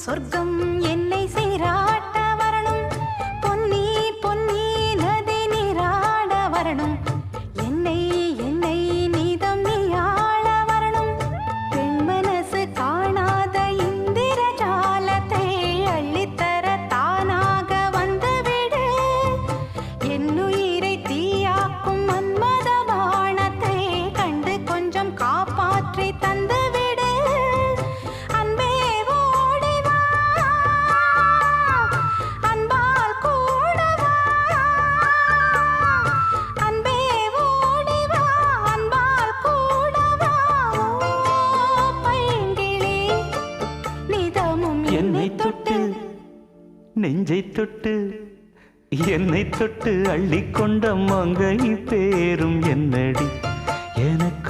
சொர்க்கம் என்னை சீராட்ட வரணும், பொன்னி பொன்னி நதி நீராட வரணும், என்னை என்னை நீதம் நீயாள வரணும். பெண் மனசு காணாத இந்திர ஜாலத்தை அள்ளித்தர தானாக வந்துவிடு. என்னுயிரை தீயாக்கும் மன்மத பாணத்தை கண்டு கொஞ்சம் காப்பாற்றி தந்துவிடு. அன்பே ஓடி வா, அன்பால் கூட வா. அன்பே ஓடி வா, அன்பால் கூட வா. ஓ பைங்கிளி, நிதமும் என்னை தொட்டு நெஞ்சை தொட்டு என்னை தொட்டு அள்ளிக்கொண்ட மங்கை பேரும் என்னடி என